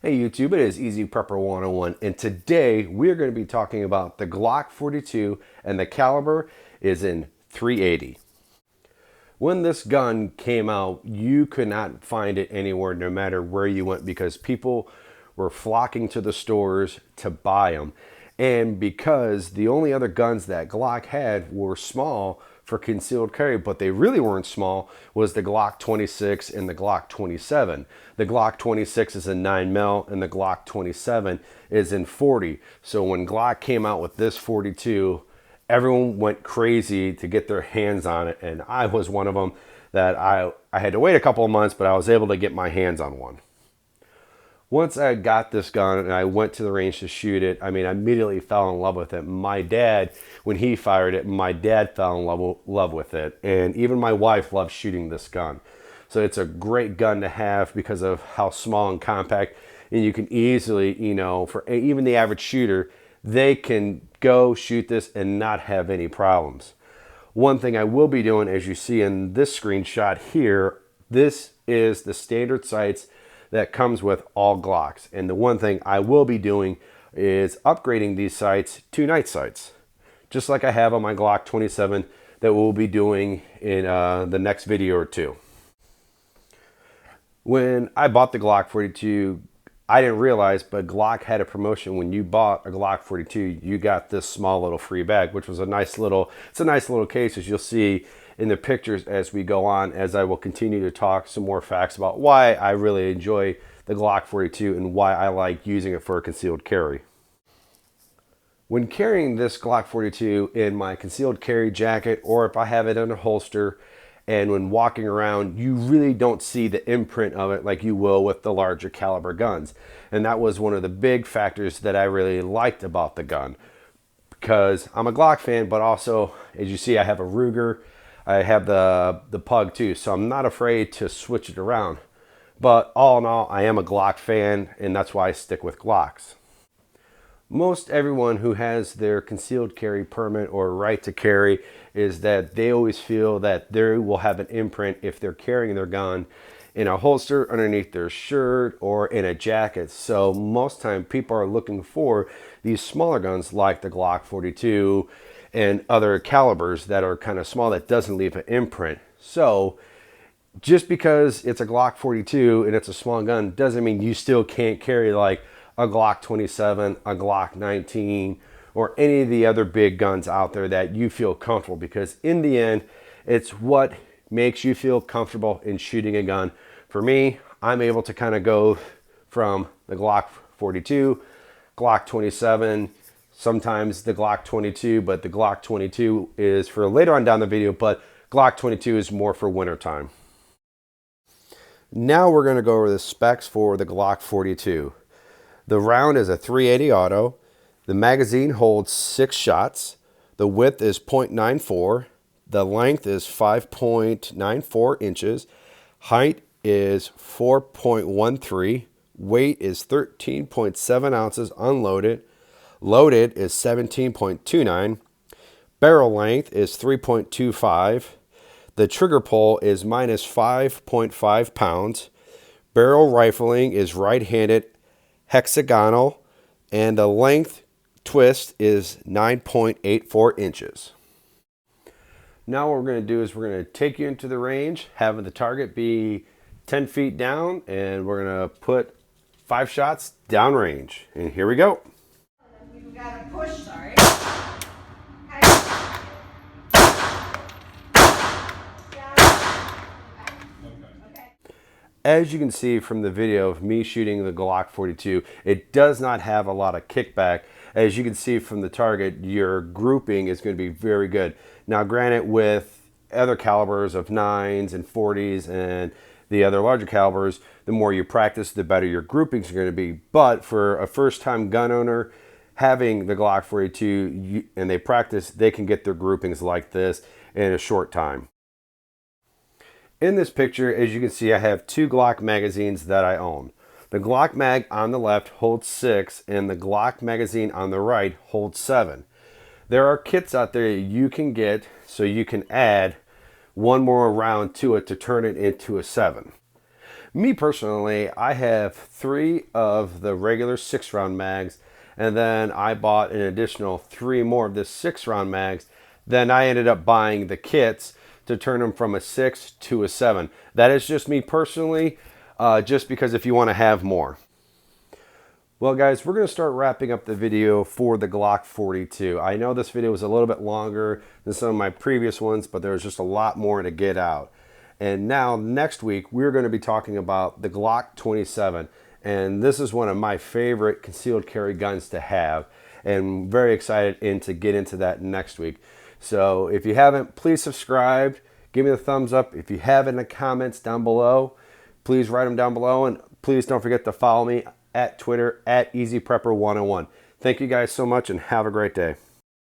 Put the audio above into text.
Hey YouTube, it is Easy Prepper 101, and today we're going to be talking about the Glock 42, and the caliber is in .380. When this gun came out, you could not find it anywhere, no matter where you went, because people were flocking to the stores to buy them. And because the only other guns that Glock had were small for concealed carry, but they really weren't small, was the Glock 26 and the Glock 27. The Glock 26 is in 9mm and the Glock 27 is in 40. So when Glock came out with this 42, everyone went crazy to get their hands on it, and I was one of them that I had to wait a couple of months, but I was able to get my hands on one. Once I got this gun and I went to the range to shoot it, I immediately fell in love with it. My dad, when he fired it, my dad fell in love with it. And even my wife loves shooting this gun. So it's a great gun to have because of how small and compact. And you can easily, for even the average shooter, they can go shoot this and not have any problems. One thing I will be doing, as you see in this screenshot here, this is the standard sights that comes with all Glocks. And the one thing I will be doing is upgrading these sights to night sights, just like I have on my Glock 27 that we'll be doing in the next video or two. When I bought the Glock 42, I didn't realize, but Glock had a promotion. When you bought a Glock 42, you got this small little free bag, which was a nice little case, as you'll see in the pictures as we go on, as I will continue to talk some more facts about why I really enjoy the Glock 42 and why I like using it for a concealed carry. When carrying this Glock 42 in my concealed carry jacket, or if I have it in a holster, and when walking around, you really don't see the imprint of it like you will with the larger caliber guns. And that was one of the big factors that I really liked about the gun, because I'm a Glock fan, but also, as you see, I have a Ruger, I have the Pug too, so I'm not afraid to switch it around. But all in all, I am a Glock fan, and that's why I stick with Glocks. Most everyone who has their concealed carry permit or right to carry is that they always feel that they will have an imprint if they're carrying their gun in a holster underneath their shirt or in a jacket. So most time people are looking for these smaller guns like the Glock 42 and other calibers that are kind of small that doesn't leave an imprint. So just because it's a Glock 42 and it's a small gun doesn't mean you still can't carry like a Glock 27, a Glock 19, or any of the other big guns out there that you feel comfortable, because in the end, it's what makes you feel comfortable in shooting a gun. For me, I'm able to kind of go from the Glock 42, Glock 27, sometimes the Glock 22, but the Glock 22 is for later on down the video, but Glock 22 is more for wintertime. Now we're going to go over the specs for the Glock 42. The round is a .380 auto. The magazine holds 6 shots. The width is .94. The length is 5.94 inches. Height is 4.13. Weight is 13.7 ounces unloaded. Loaded is 17.29. Barrel length is 3.25. The trigger pull is minus 5.5 pounds. Barrel rifling is right-handed hexagonal, and the length twist is 9.84 inches. Now what we're going to do is we're going to take you into the range, having the target be 10 feet down, and we're going to put 5 shots downrange. And here we go. You gotta push, sorry. As you can see from the video of me shooting the Glock 42, it does not have a lot of kickback. As you can see from the target, your grouping is going to be very good. Now granted, with other calibers of 9s and 40s and the other larger calibers, the more you practice, the better your groupings are going to be. But for a first-time gun owner, having the Glock 42 and they practice, they can get their groupings like this in a short time. In this picture, as you can see, I have 2 Glock magazines that I own. The Glock mag on the left holds 6, and the Glock magazine on the right holds 7. There are kits out there you can get so you can add one more round to it to turn it into a 7. Me personally, I have 3 of the regular 6-round mags, and then I bought an additional 3 more of the 6-round mags. Then I ended up buying the kits to turn them from a 6 to a 7. That is just me personally, just because if you want to have more. Well guys, we're going to start wrapping up the video for the Glock 42. I know this video was a little bit longer than some of my previous ones, but there was just a lot more to get out. And now next week, we're going to be talking about the Glock 27. And this is one of my favorite concealed carry guns to have. And very excited to get into that next week. So if you haven't, please subscribe. Give me the thumbs up. If you have in the comments down below, please write them down below. And please don't forget to follow me at Twitter at EasyPrepper101. Thank you guys so much and have a great day.